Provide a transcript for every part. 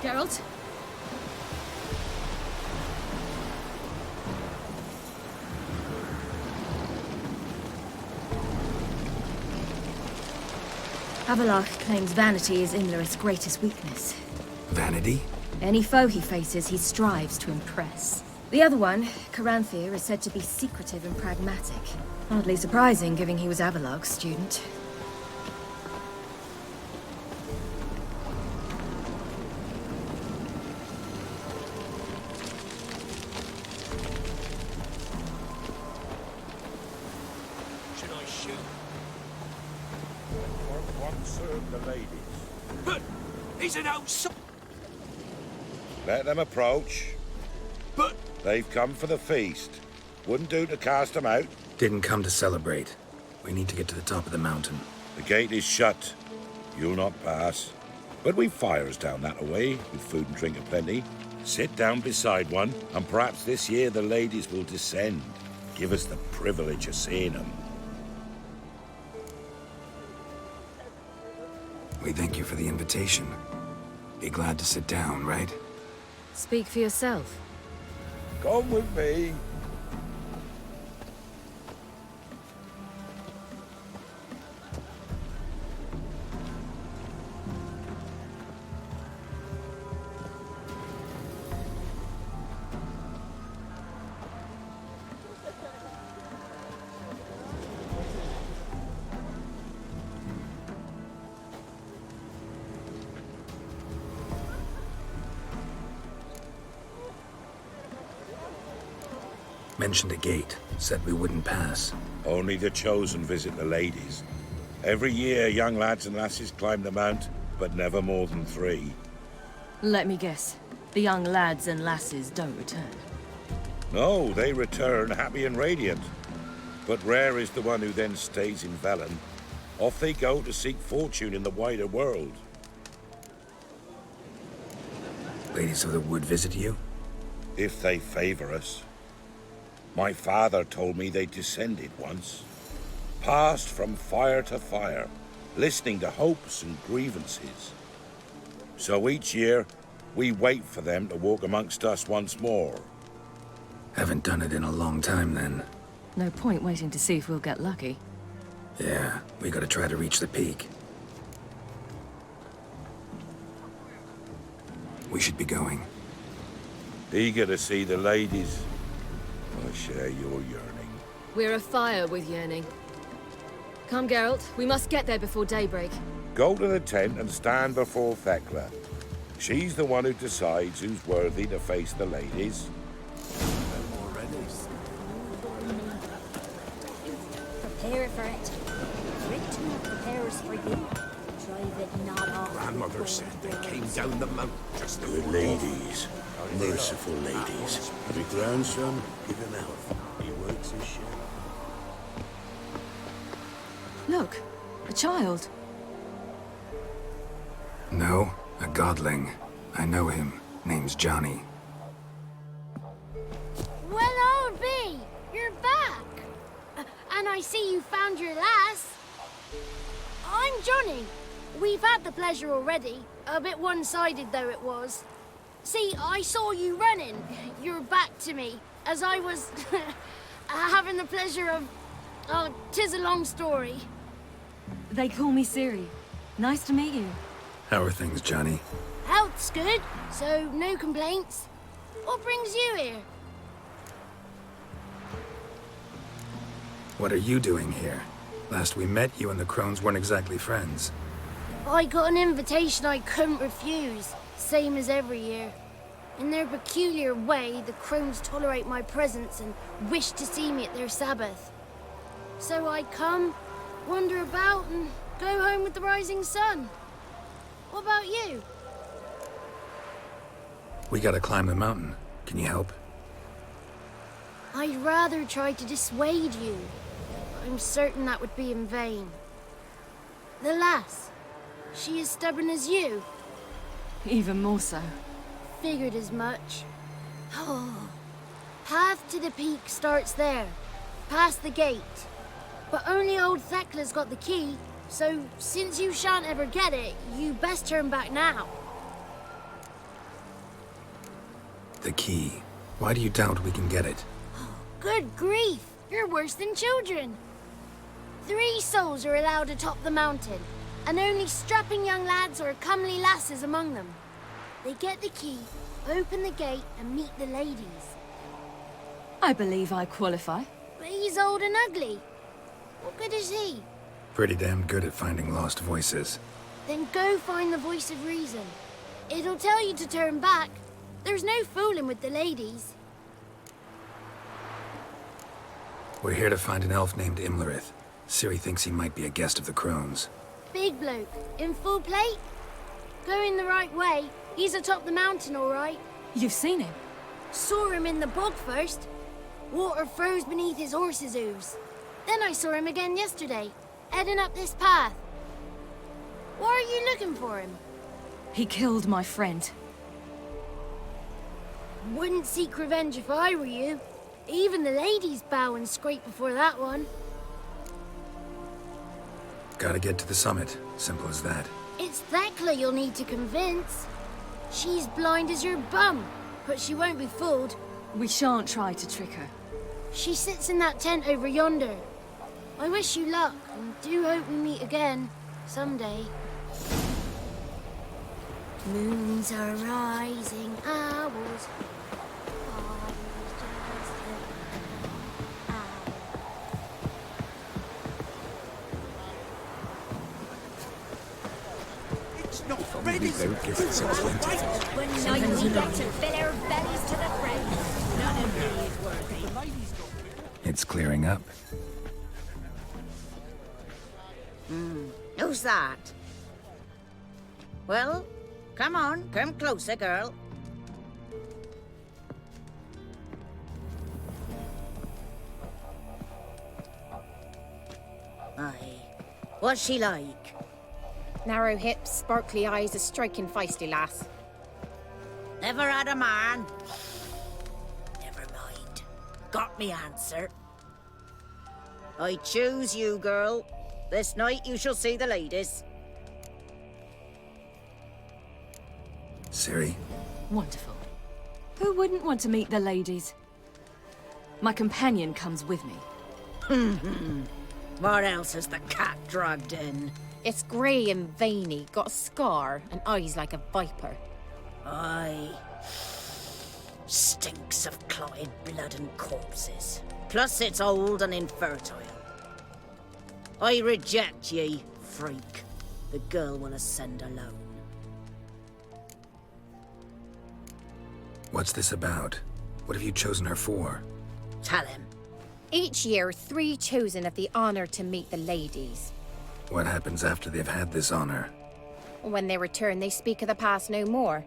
Geralt? Avallac'h claims vanity is Imlerith's greatest weakness. Vanity? Any foe he faces, he strives to impress. The other one, Caranthir, is said to be secretive and pragmatic. Hardly surprising, given he was Avallac'h's student. Should I shoot? For once serve the ladies. But he's an outside. Let them approach. But They've come for the feast. Wouldn't do to cast them out. Didn't come to celebrate. We need to get to the top of the mountain. The gate is shut. You'll not pass. But we've fires down that away, with food and drink aplenty. Sit down beside one, and perhaps this year the ladies will descend. Give us the privilege of seeing them. We thank you for the invitation. Be glad to sit down, right? Speak for yourself. Come with me. Mentioned a gate. Said we wouldn't pass. Only the chosen visit the ladies. Every year, young lads and lasses climb the mount, but never more than 3. Let me guess. The young lads and lasses don't return. No, they return happy and radiant. But rare is the one who then stays in Velen. Off they go to seek fortune in the wider world. Ladies of the Wood visit you? If they favor us. My father told me they descended once. Passed from fire to fire, listening to hopes and grievances. So each year, we wait for them to walk amongst us once more. Haven't done it in a long time, then. No point waiting to see if we'll get lucky. Yeah, we gotta try to reach the peak. We should be going. Eager to see the ladies. I share your yearning. We're afire with yearning. Come, Geralt. We must get there before daybreak. Go to the tent and stand before Thekla. She's the one who decides who's worthy to face the ladies. Prepare for it. Written prepares for you. Drive it not off. Grandmother said they came down the mountain just Good ladies. Merciful ladies. Have a grandson? Give him out. He works his share. Look, a child. No, a godling. I know him. Name's Johnny. Well, old B, you're back. And I see you found your lass. I'm Johnny. We've had the pleasure already. A bit one-sided though it was. See, I saw you running. Your back to me, as I was having the pleasure of... Oh, 'tis a long story. They call me Ciri. Nice to meet you. How are things, Johnny? Health's good, so no complaints. What brings you here? What are you doing here? Last we met, you and the Crones weren't exactly friends. I got an invitation I couldn't refuse, same as every year. In their peculiar way, the Crones tolerate my presence and wish to see me at their Sabbath. So I come, wander about, and go home with the rising sun. What about you? We gotta climb the mountain. Can you help? I'd rather try to dissuade you. I'm certain that would be in vain. The lass, she as stubborn as you. Even more so. Figured as much. Path to the peak starts there, past the gate. But only old Thekla's got the key, so since you shan't ever get it, you best turn back now. The key. Why do you doubt we can get it? Good grief! You're worse than children. 3 souls are allowed atop the mountain, and only strapping young lads or comely lasses among them. They get the key, open the gate, and meet the ladies. I believe I qualify. But he's old and ugly. What good is he? Pretty damn good at finding lost voices. Then go find the voice of reason. It'll tell you to turn back. There's no fooling with the ladies. We're here to find an elf named Imlerith. Ciri thinks he might be a guest of the Crones. Big bloke, in full plate? Going the right way. He's atop the mountain, all right. You've seen him? Saw him in the bog first. Water froze beneath his horse's hooves. Then I saw him again yesterday, heading up this path. Why are you looking for him? He killed my friend. Wouldn't seek revenge if I were you. Even the ladies bow and scrape before that one. Gotta get to the summit. Simple as that. It's Thekla you'll need to convince. She's blind as your bum, but she won't be fooled. We shan't try to trick her. She sits in that tent over yonder. I wish you luck, and do hope we meet again, someday. Moons are rising, owls. It's not They ready. would give us some plenty. When night we get to fill our bellies to the brim. None of these worthy. It's clearing up. Who's that? Well, come on, come closer, girl. Aye. What's she like? Narrow hips, sparkly eyes, a striking feisty lass. Never had a man. Never mind. Got me answer. I choose you, girl. This night you shall see the ladies. Ciri, Wonderful. Who wouldn't want to meet the ladies? My companion comes with me. What else has the cat dragged in? It's grey and veiny, got a scar, and eyes like a viper. Aye. Stinks of clotted blood and corpses. Plus it's old and infertile. I reject ye, freak. The girl will ascend alone. what's this about? What have you chosen her for? Tell him. Each year, 3 chosen have the honour to meet the ladies. What happens after they've had this honor? When they return, they speak of the past no more.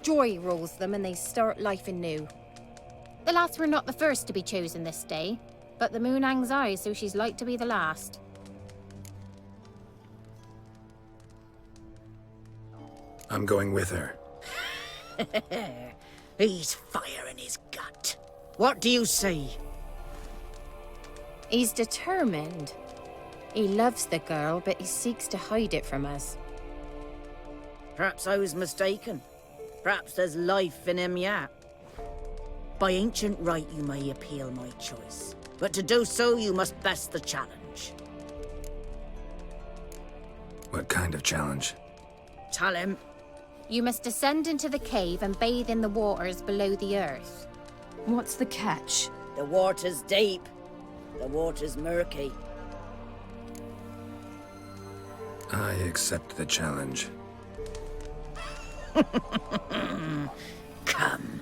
Joy rules them and they start life anew. The lass were not the first to be chosen this day, but the moon hangs high, so she's like to be the last. I'm going with her. He's fire in his gut. What do you see? He's determined. He loves the girl, but he seeks to hide it from us. Perhaps I was mistaken. Perhaps there's life in him yet. By ancient right, you may appeal my choice. But to do so, you must best the challenge. What kind of challenge? Tell him. You must descend into the cave and bathe in the waters below the earth. What's the catch? The water's deep. The water's murky. I accept the challenge. Come.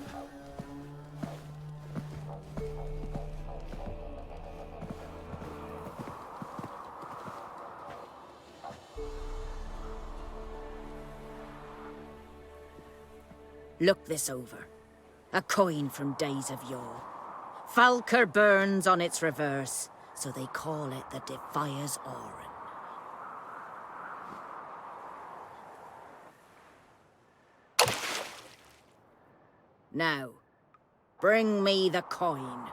Look this over. A coin from days of yore. Falker burns on its reverse, so they call it the Defier's Oran. Now, bring me the coin.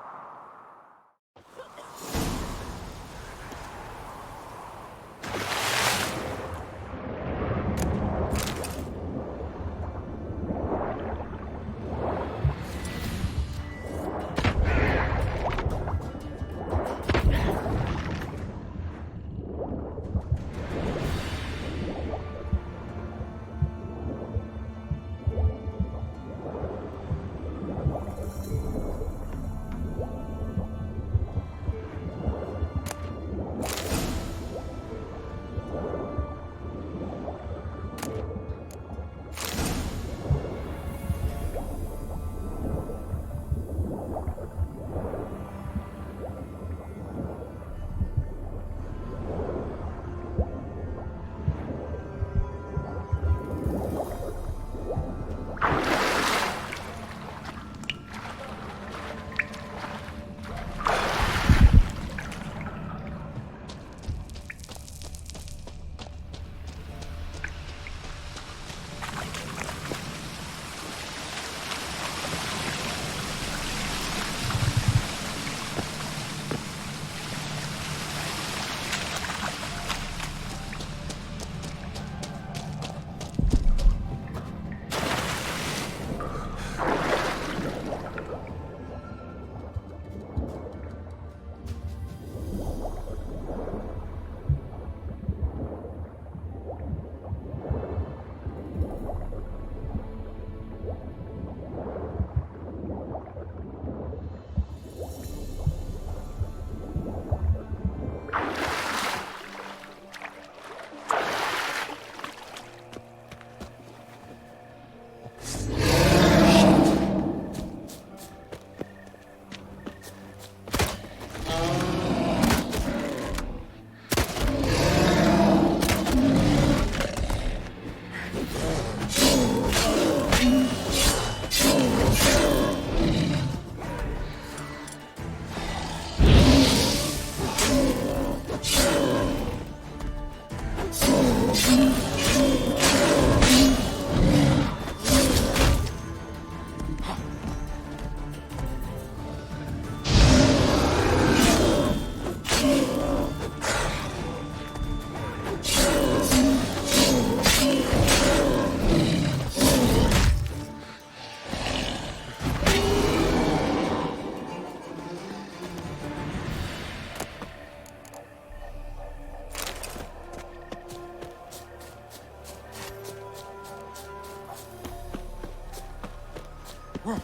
I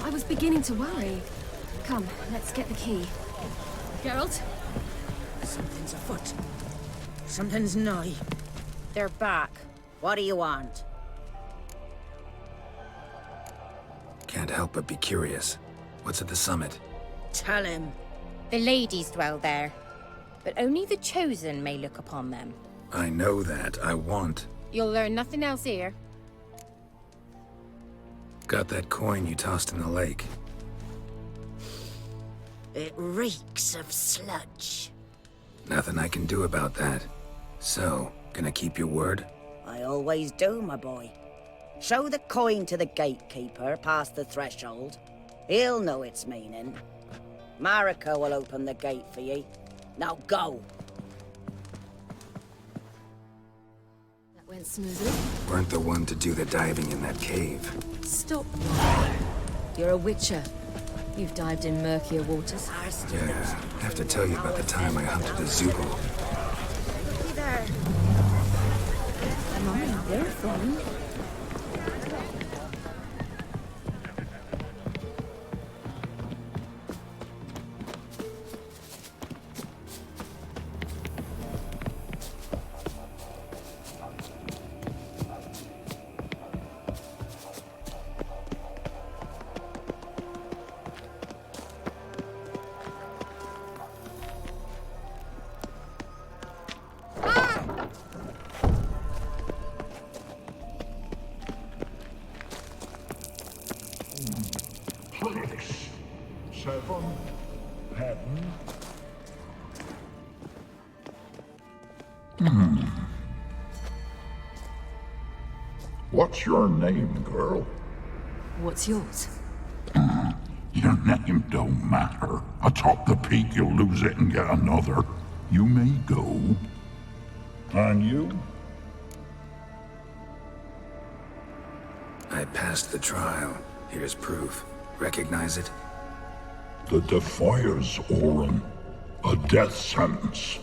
was beginning to worry. Come, let's get the key. Geralt? Something's afoot. Something's nigh. They're back. What do you want? Can't help but be curious. What's at the summit? Tell him. The ladies dwell there, but only the chosen may look upon them. I know that. I want. You'll learn nothing else here. Got that coin you tossed in the lake. It reeks of sludge. Nothing I can do about that. So, gonna keep your word? I always do, my boy. Show the coin to the gatekeeper past the threshold. He'll know its meaning. Marika will open the gate for ye. Now go. That went smoothly. Weren't the one to do the diving in that cave. Stop. You're a witcher. You've dived in murkier waters. Yeah, I have to tell you about the time I hunted a Zoogle. Mine, they're fun. Please. 7, Patton. What's your name, girl? What's yours? Your name don't matter. Atop the peak, you'll lose it and get another. You may go. And you? I passed the trial. Here's proof. Recognize it? The Defier's Orin. A death sentence.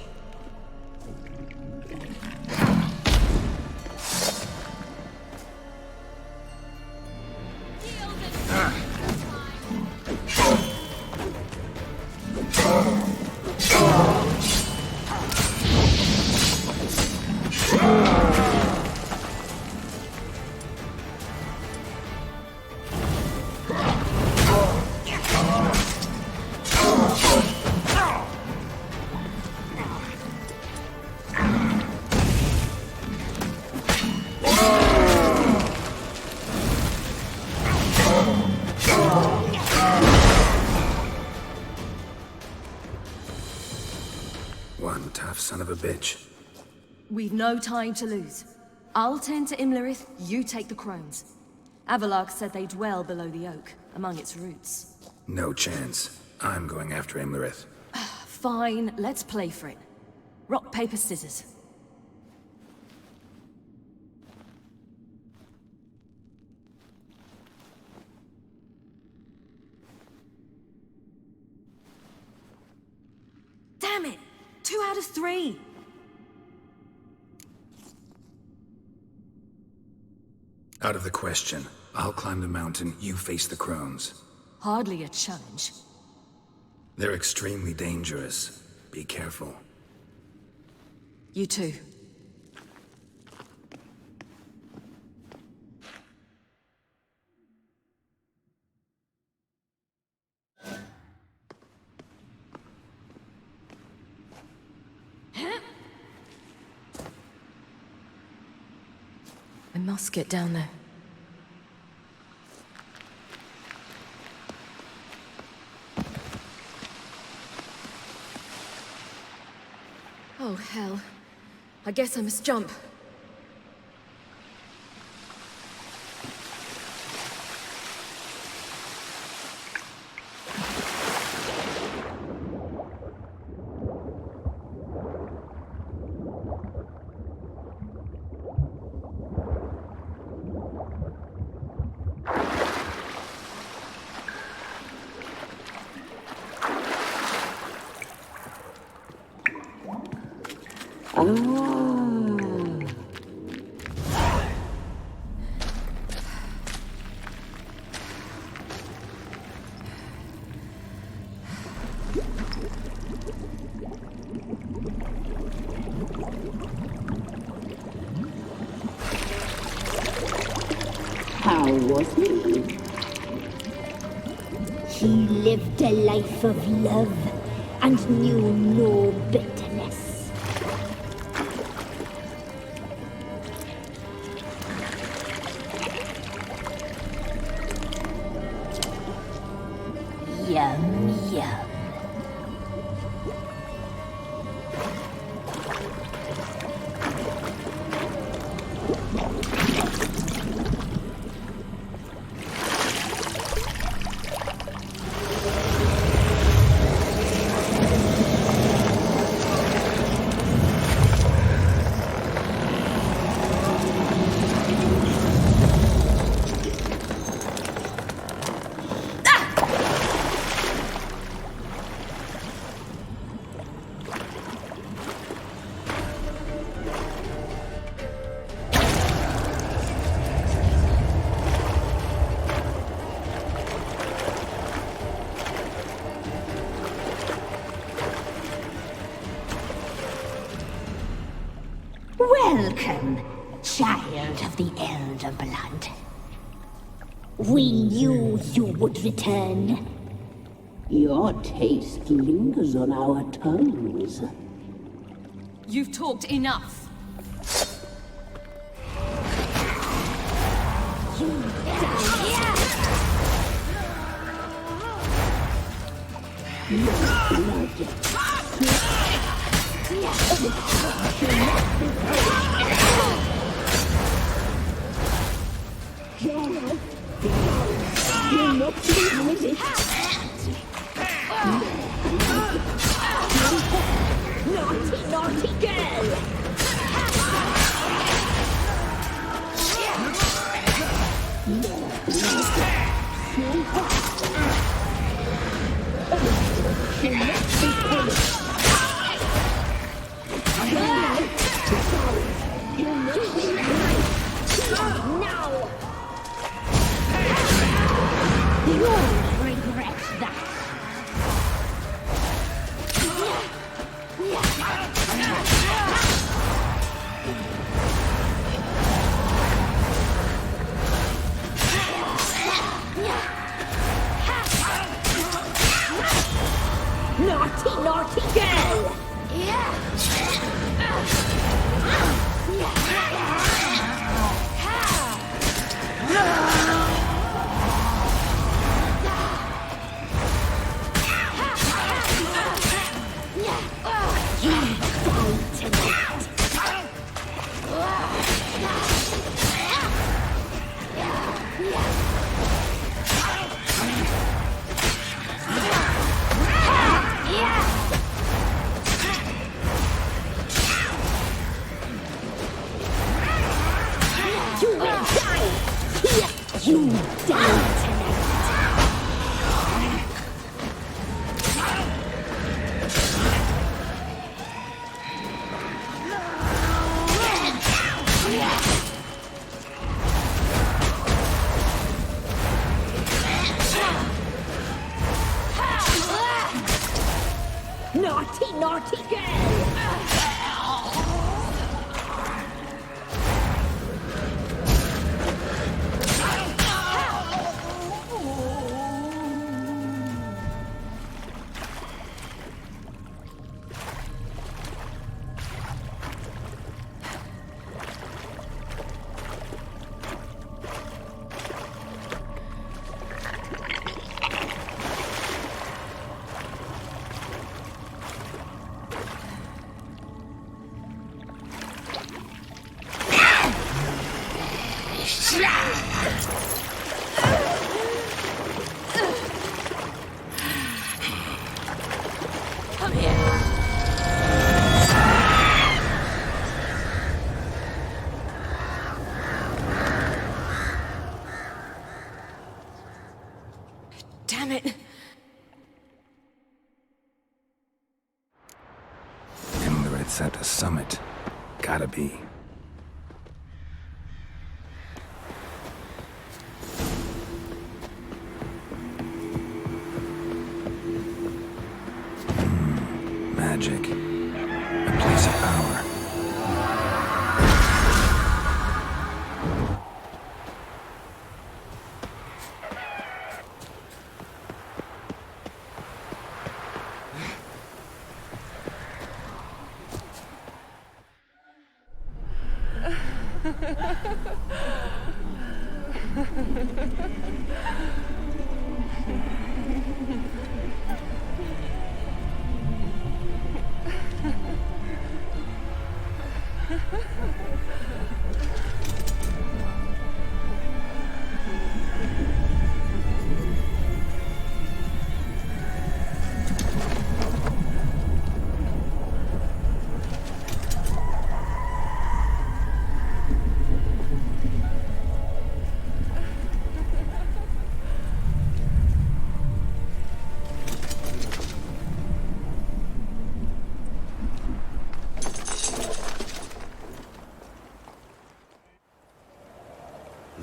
One tough son of a bitch. We've no time to lose. I'll tend to Imlerith, you take the crones. Avalok said they dwell below the oak, among its roots. No chance. I'm going after Imlerith. Fine, let's play for it. Rock, paper, scissors. Damn it! 2 out of 3! Out of the question. I'll climb the mountain, you face the crones. Hardly a challenge. They're extremely dangerous. Be careful. You too. I must get down there. Oh, hell. I guess I must jump. was he? He lived a life of love and knew no bitterness. Yum, yum. Welcome, child of the Elder Blood. We knew you would return. Your taste lingers on our tongues. You've talked enough. Naughty, naughty girl! Now! You'll regret that. Naughty, naughty girl! You die tonight. Naughty, naughty girl! Come here. Damn it. Imlerith's at the summit. Gotta be. Magic. A place of power.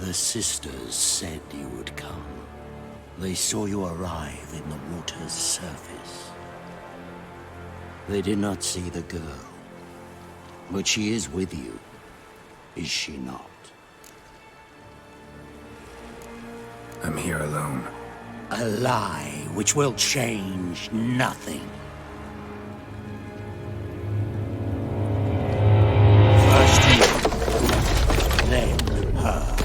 The sisters said you would come. They saw you arrive in the water's surface. They did not see the girl. But she is with you, is she not? I'm here alone. A lie which will change nothing. First you, then her.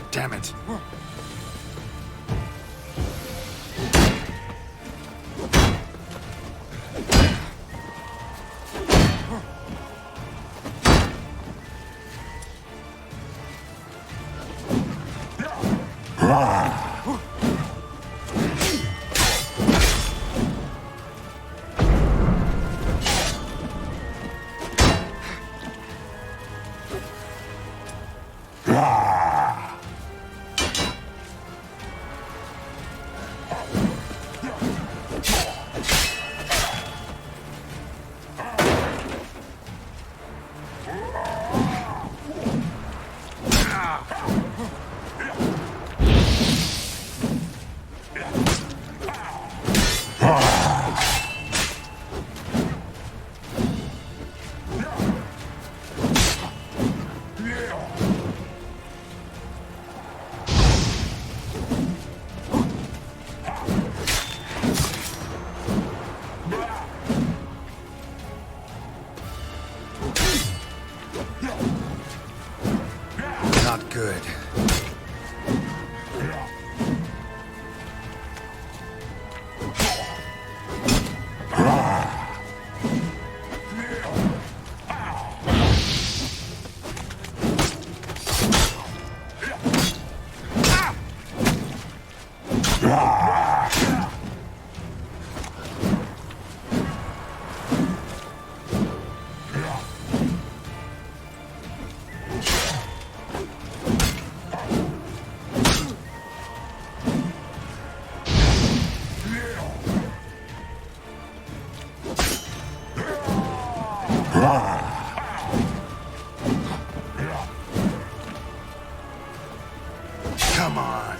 Damn it. Not good. Come on.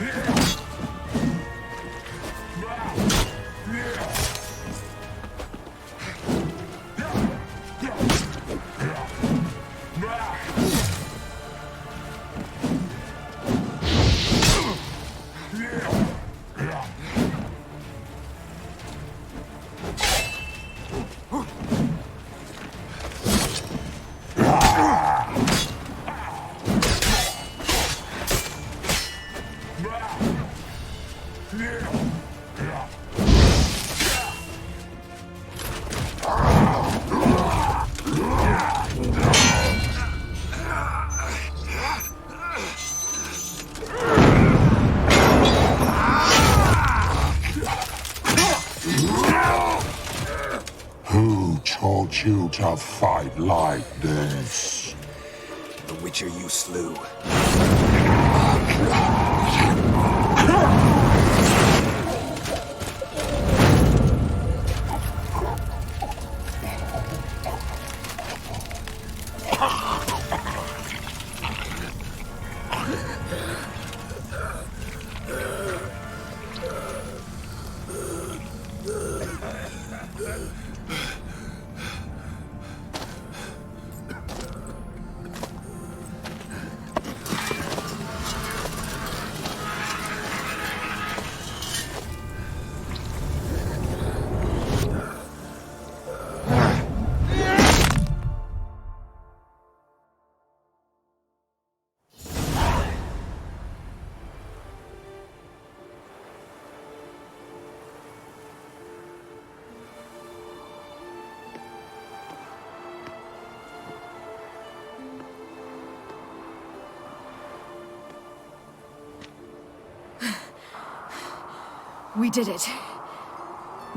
Yeah. Who taught you to fight like this? The Witcher you slew. We did it.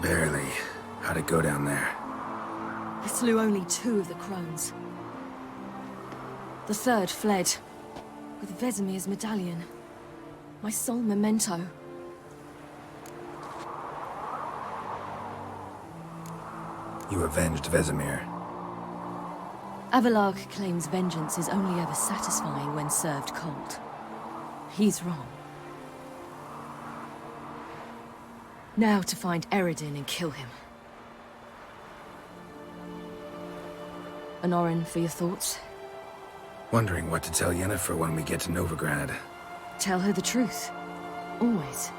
Barely. How'd it go down there? We slew only 2 of the crones. The third fled, with Vesemir's medallion. My sole memento. You avenged Vesemir. Avelarg claims vengeance is only ever satisfying when served cold. He's wrong. Now to find Eredin and kill him. Honorin, for your thoughts? Wondering what to tell Yennefer when we get to Novigrad. Tell her the truth. Always.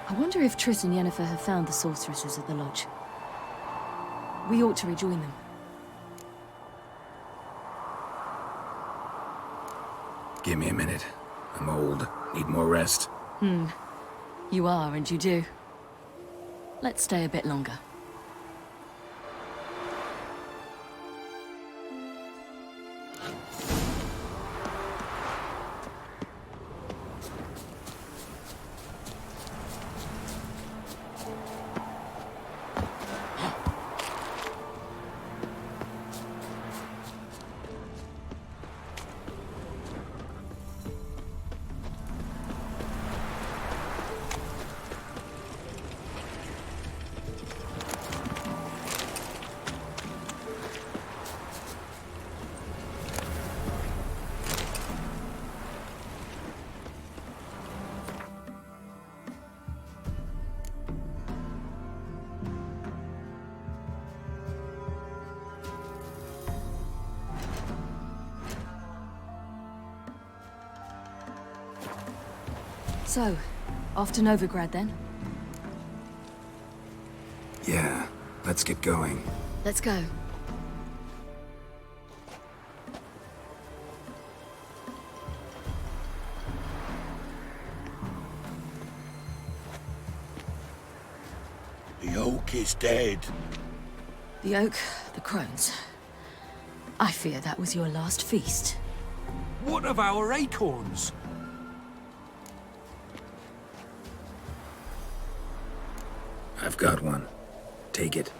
I wonder if Triss and Yennefer have found the sorceresses at the lodge. We ought to rejoin them. Give me a minute. I'm old. Need more rest. You are, and you do. Let's stay a bit longer. So, off to Novigrad then? Yeah, let's get going. Let's go. The oak is dead. The oak, the crones. I fear that was your last feast. What of our acorns? I've got one. Take it.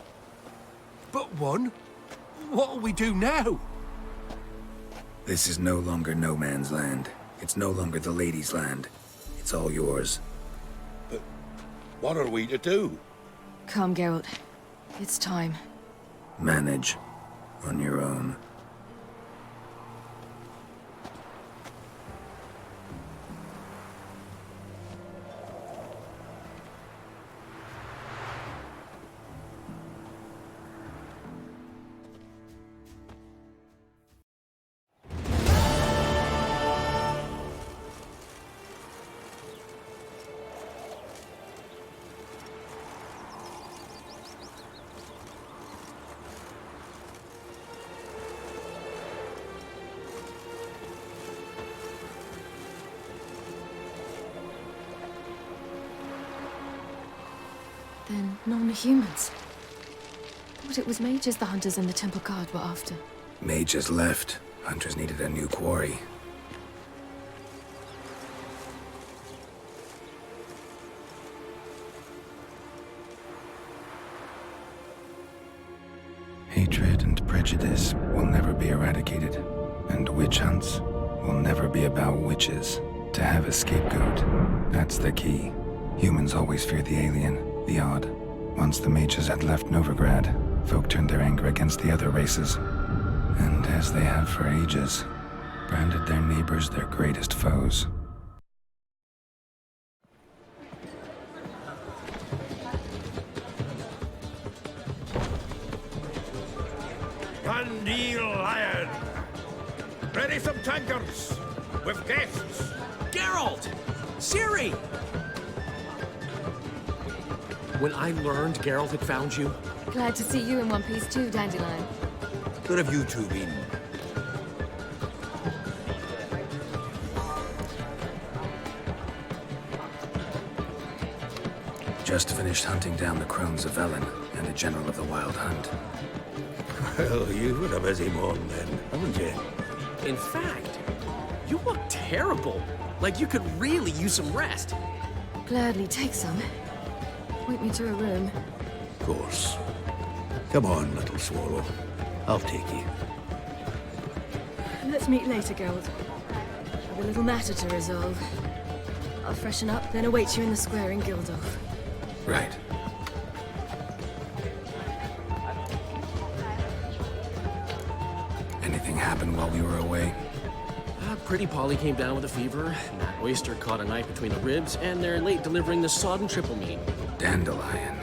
But one? What'll we do now? This is no longer no man's land. It's no longer the lady's land. It's all yours. But what are we to do? Come, Geralt. It's time. Manage. On your own. Then non-humans. Thought it was mages the hunters and the temple guard were after. Mages left. Hunters needed a new quarry. Prejudice will never be eradicated, and witch hunts will never be about witches. To have a scapegoat, that's the key. Humans always fear the alien, the odd. Once the mages had left Novigrad, folk turned their anger against the other races. And as they have for ages, branded their neighbors their greatest foes. Pandil Lion! Ready some tankards! With guests! Geralt! Ciri! When I learned Geralt had found you... Glad to see you in one piece too, Dandelion. Where have you two been? Just finished hunting down the crones of Velen and a general of the Wild Hunt. Well, you've had a busy morning then, haven't you? In fact, you look terrible. Like you could really use some rest. Gladly take some. Point me to a room. Of course. Come on, little swallow. I'll take you. Let's meet later, Geralt. I've a little matter to resolve. I'll freshen up, then await you in the square in Gildorf. Right. Anything happened while we were away? Pretty Polly came down with a fever, and that oyster caught a knife between the ribs, and they're late delivering the sodden triple meat. Dandelion.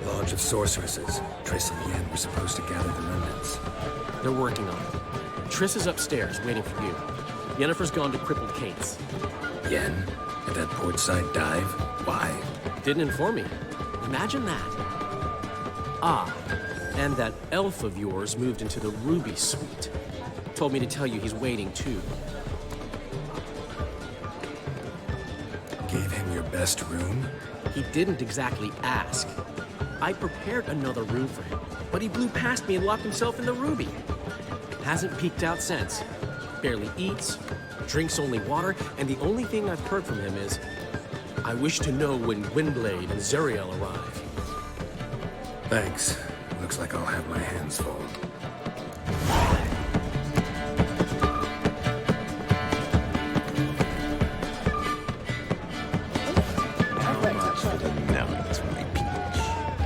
Lodge of Sorceresses. Triss and Yen were supposed to gather the remnants. They're working on it. Triss is upstairs, waiting for you. Yennefer's gone to Crippled Kate's. Yen? At that portside dive? Why? Didn't inform me. Imagine that. Ah, and that elf of yours moved into the Ruby Suite. Told me to tell you he's waiting too. Gave him your best room? He didn't exactly ask. I prepared another room for him, but he blew past me and locked himself in the Ruby. Hasn't peeked out since. Barely eats, drinks only water, and the only thing I've heard from him is, I wish to know when Gwynblade and Zuriel arrive. Thanks. Looks like I'll have my hands full.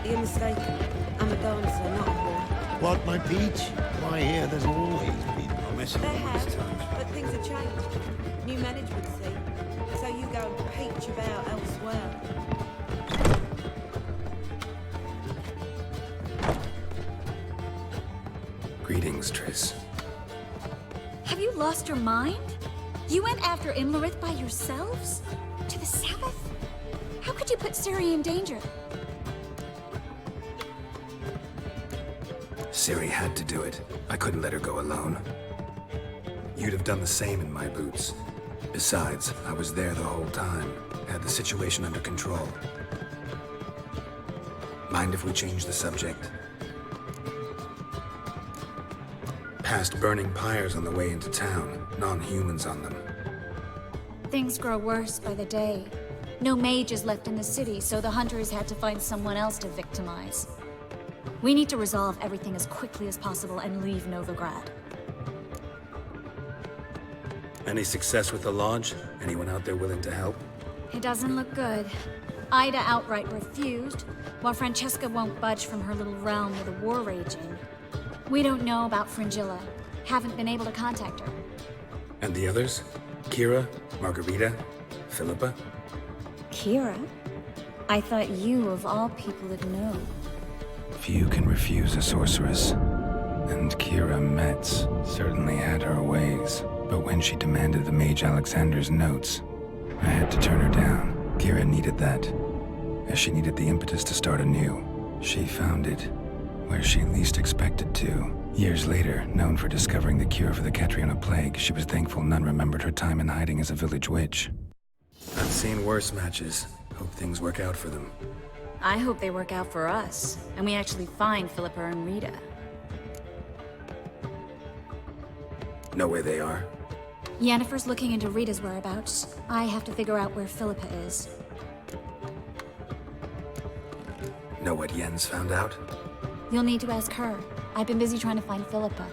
You're mistaken. I'm a dancer, not a whore. What, my peach? Why, here, there's always been no messing There with have, this time. but things have changed. New management, see? So you go and peach about elsewhere. Greetings, Triss. Have you lost your mind? You went after Imlerith by yourselves? To the Sabbath? How could you put Ciri in danger? Ciri had to do it. I couldn't let her go alone. You'd have done the same in my boots. Besides, I was there the whole time. Had the situation under control. Mind if we change the subject? Past burning pyres on the way into town. Non-humans on them. Things grow worse by the day. No mages left in the city, so the hunters had to find someone else to victimize. We need to resolve everything as quickly as possible and leave Novigrad. Any success with the Lodge? Anyone out there willing to help? It doesn't look good. Ida outright refused, while Francesca won't budge from her little realm with a war raging. We don't know about Fringilla. Haven't been able to contact her. And the others? Kira? Margarita? Philippa? Kira? I thought you, of all people, would know. Few can refuse a sorceress. And Kira Metz certainly had her ways. But when she demanded the Mage Alexander's notes, I had to turn her down. Kira needed that, as she needed the impetus to start anew. She found it where she least expected to. Years later, known for discovering the cure for the Catriona plague, she was thankful none remembered her time in hiding as a village witch. I've seen worse matches. Hope things work out for them. I hope they work out for us, and we actually find Philippa and Rita. Know where they are? Yennefer's looking into Rita's whereabouts. I have to figure out where Philippa is. Know what Yen's found out? You'll need to ask her. I've been busy trying to find Philippa.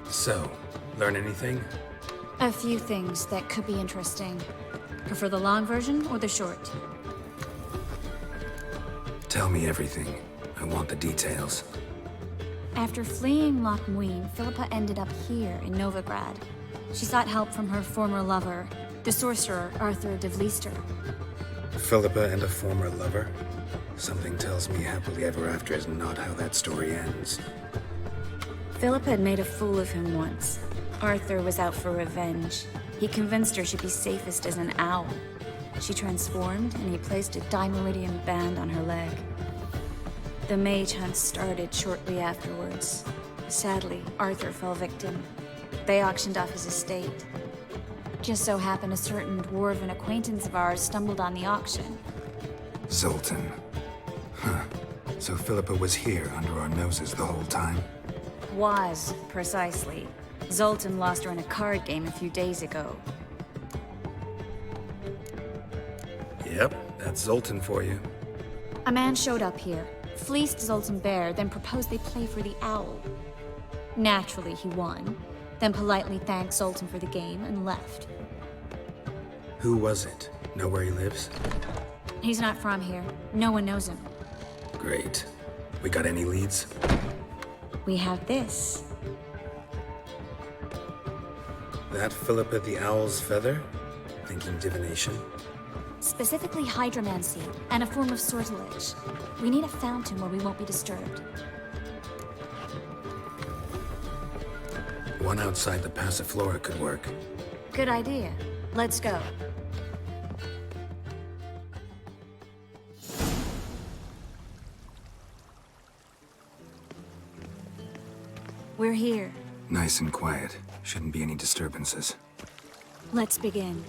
So, learn anything? A few things that could be interesting. Prefer the long version or the short? Tell me everything. I want the details. After fleeing Loch Muin, Philippa ended up here in Novigrad. She sought help from her former lover, the sorcerer Arthur de Vlister. Philippa and a former lover? Something tells me happily ever after is not how that story ends. Philippa had made a fool of him once. Arthur was out for revenge. He convinced her she'd be safest as an owl. She transformed, and he placed a Dimeridium band on her leg. The mage hunt started shortly afterwards. Sadly, Arthur fell victim. They auctioned off his estate. Just so happened a certain dwarven acquaintance of ours stumbled on the auction. Zoltan. Huh. So Philippa was here under our noses the whole time? Was, precisely. Zoltan lost her in a card game a few days ago. Yep, that's Zoltan for you. A man showed up here, fleeced Zoltan bare, then proposed they play for the owl. Naturally, he won, then politely thanked Zoltan for the game and left. Who was it? Know where he lives? He's not from here. No one knows him. Great. We got any leads? We have this. That Philippa the Owl's feather? Thinking divination? Specifically hydromancy, and a form of sortilege. We need a fountain where we won't be disturbed. One outside the Passiflora could work. Good idea. Let's go. We're here. Nice and quiet. Shouldn't be any disturbances. Let's begin.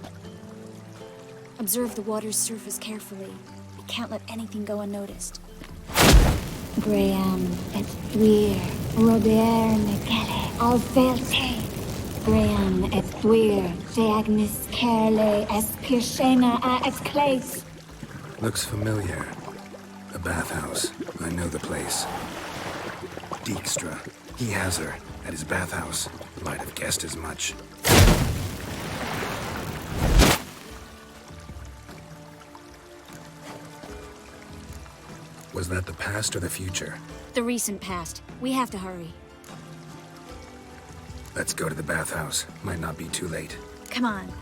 Observe the water's surface carefully. We can't let anything go unnoticed. Graham et Dwyer, Robert Mekele, Alferte. Graham et Dwyer, Deagnis Kerle, Espirshena a Esclase. Looks familiar. A bathhouse. I know the place. Dijkstra. He has her at his bathhouse. Might have guessed as much. Was that the past or the future? The recent past. We have to hurry. Let's go to the bathhouse. Might not be too late. Come on.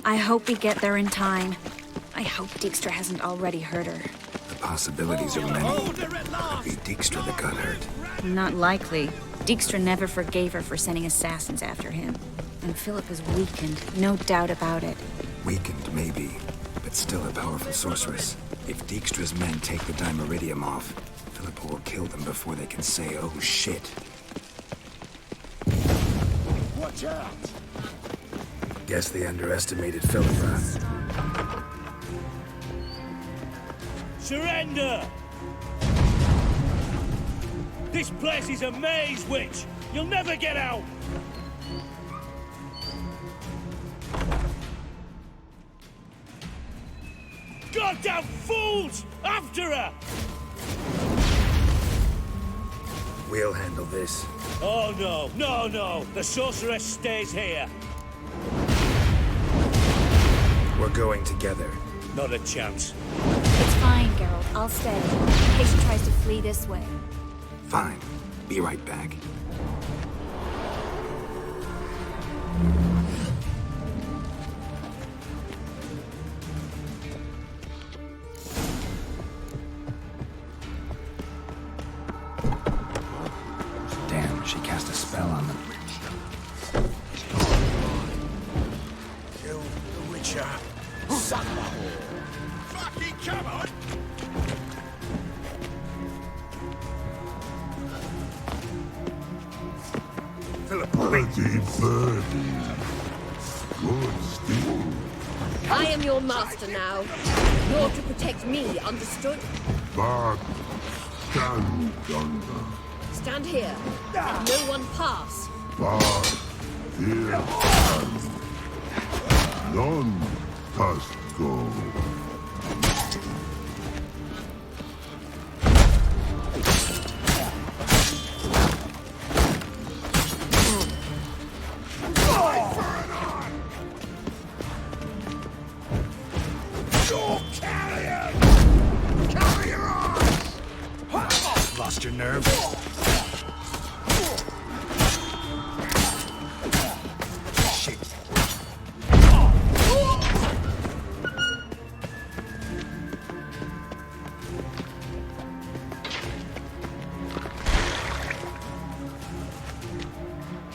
I hope we get there in time. I hope Dijkstra hasn't already hurt her. The possibilities are many. Could be Dijkstra that got hurt. Not likely. Dijkstra never forgave her for sending assassins after him. And Philip is weakened, no doubt about it. Weakened, maybe, but still a powerful sorceress. If Dijkstra's men take the Dimeridium off, Philippa will kill them before they can say, oh shit. Watch out! Guess they underestimated Philippa. Surrender! This place is a maze, witch! You'll never get out! Goddamn fools! After her! We'll handle this. Oh no, no, no! The sorceress stays here! We're going together. Not a chance. It's fine, Geralt. I'll stay. In case she tries to flee this way. Fine. Be right back. Damn, she cast a spell on them. Kill the Witcher. Suck the whore. Fucking come on! Pretty birdie. Good still. I am your master now. You're to protect me, understood? But stand under. Stand here. Let no one pass. But here stand. None must go. Lost your nerve? Shit.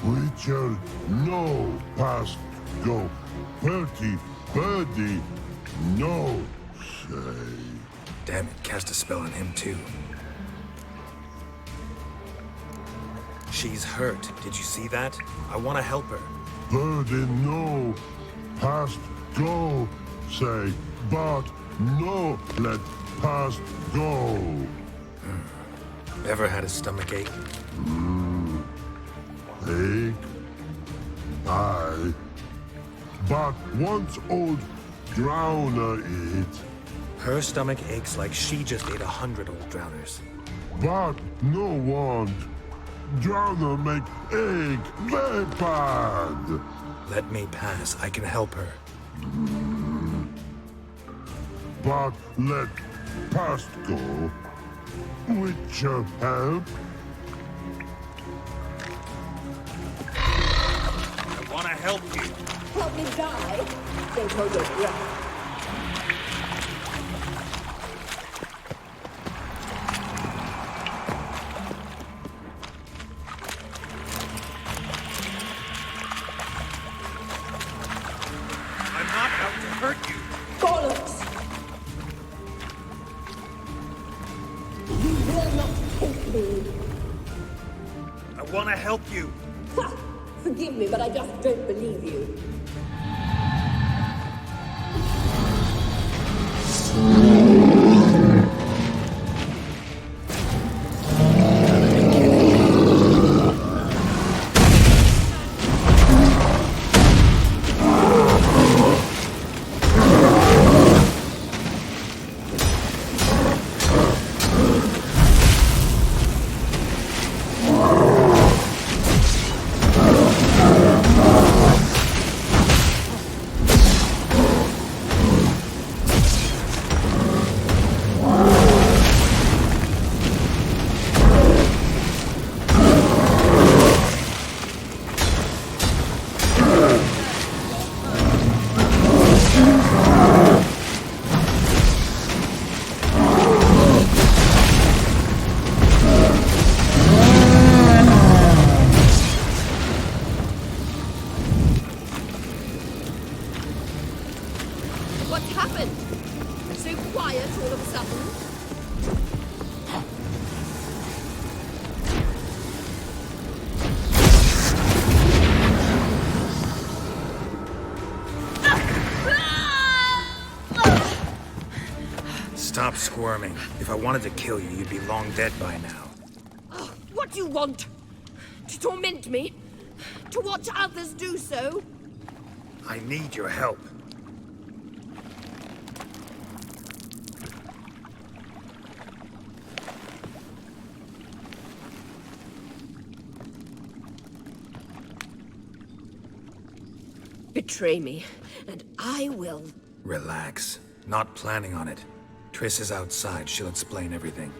Witcher, no past go. Birdie, no say. Damn it, cast a spell on him too. She's hurt. Did you see that? I want to help her. Birdie, no past go say. But no let past go. Ever had a stomach ache? Ache? Aye. But once old drowner eat. Her stomach aches like she just ate 100 old drowners. But no want. Drowner make egg very bad. Let me pass. I can help her. But let past go. Witcher help. I want to help you. Help me die. Don't hold your breath. I'm not out to hurt you. Bollocks! You will not take me. I want to help you. Ha! Forgive me, but I just don't believe you. What's happened? So quiet all of a sudden? Stop squirming. If I wanted to kill you, you'd be long dead by now. Oh, what do you want? To torment me? To watch others do so? I need your help. Betray me, and I will. Relax. Not planning on it. Triss is outside. She'll explain everything.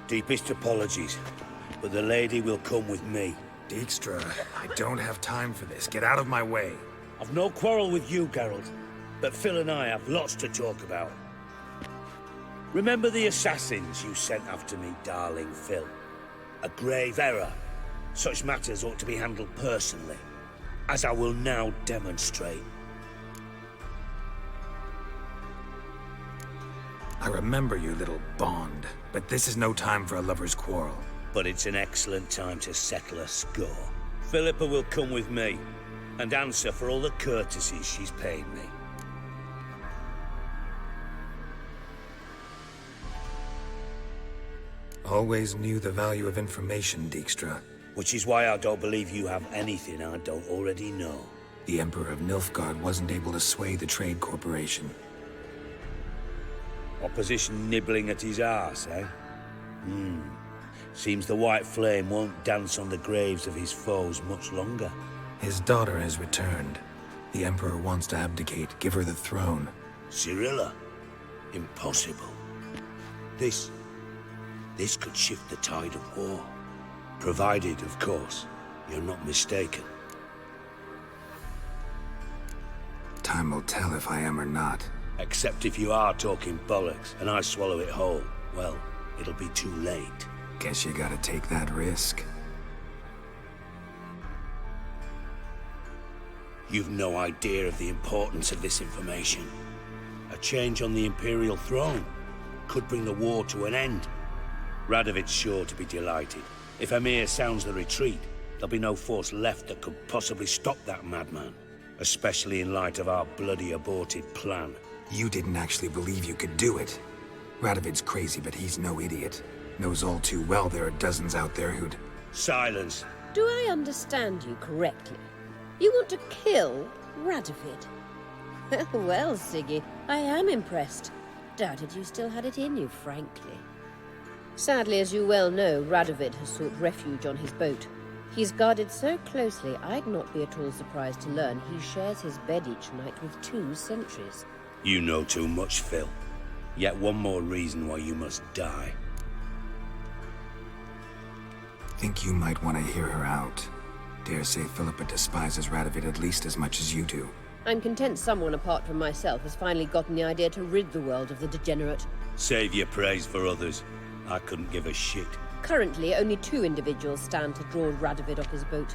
Deepest apologies, but the lady will come with me. Dijkstra, I don't have time for this. Get out of my way. I've no quarrel with you, Geralt, but Phil and I have lots to talk about. Remember the assassins you sent after me, darling Phil? A grave error. Such matters ought to be handled personally, as I will now demonstrate. I remember you, little Bond. but this is no time for a lover's quarrel. But it's an excellent time to settle a score. Philippa will come with me and answer for all the courtesies she's paid me. Always knew the value of information, Dijkstra. Which is why I don't believe you have anything I don't already know. The Emperor of Nilfgaard wasn't able to sway the Trade Corporation. Opposition nibbling at his arse, eh? Seems the White Flame won't dance on the graves of his foes much longer. His daughter has returned. The Emperor wants to abdicate, give her the throne. Cirilla? Impossible. This could shift the tide of war. Provided, of course, you're not mistaken. Time will tell if I am or not. Except if you are talking bollocks, and I swallow it whole. Well, it'll be too late. Guess you gotta take that risk. You've no idea of the importance of this information. A change on the Imperial throne could bring the war to an end. Radovid's sure to be delighted. If Emhyr sounds the retreat, there'll be no force left that could possibly stop that madman. Especially in light of our bloody aborted plan. You didn't actually believe you could do it. Radovid's crazy, but he's no idiot. Knows all too well there are dozens out there who'd... Silence! Do I understand you correctly? You want to kill Radovid? Well, Siggy, I am impressed. Doubted you still had it in you, frankly. Sadly, as you well know, Radovid has sought refuge on his boat. He's guarded so closely, I'd not be at all surprised to learn he shares his bed each night with 2 sentries. You know too much, Phil. Yet one more reason why you must die. Think you might want to hear her out. Dare say Philippa despises Radovid at least as much as you do. I'm content someone apart from myself has finally gotten the idea to rid the world of the degenerate. Save your praise for others. I couldn't give a shit. Currently, only 2 individuals stand to draw Radovid off his boat.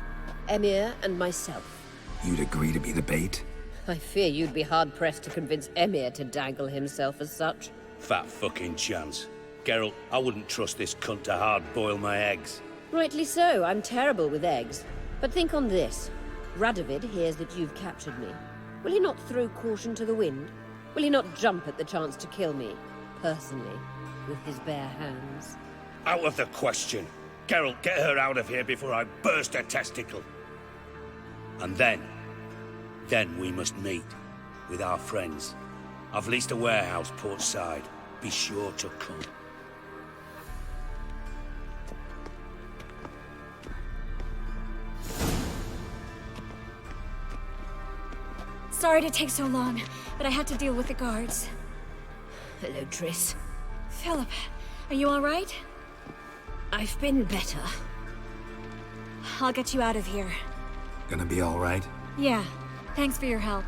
Emhyr and myself. You'd agree to be the bait? I fear you'd be hard-pressed to convince Emhyr to dangle himself as such. Fat fucking chance. Geralt, I wouldn't trust this cunt to hard-boil my eggs. Rightly so, I'm terrible with eggs. But think on this. Radovid hears that you've captured me. Will he not throw caution to the wind? Will he not jump at the chance to kill me, personally, with his bare hands? Out of the question. Geralt, get her out of here before I burst her testicle. And then we must meet with our friends. I've leased a warehouse port side. Be sure to come. Sorry to take so long, but I had to deal with the guards. Hello, Triss. Philip, are you all right? I've been better. I'll get you out of here. Gonna be all right? Yeah, thanks for your help.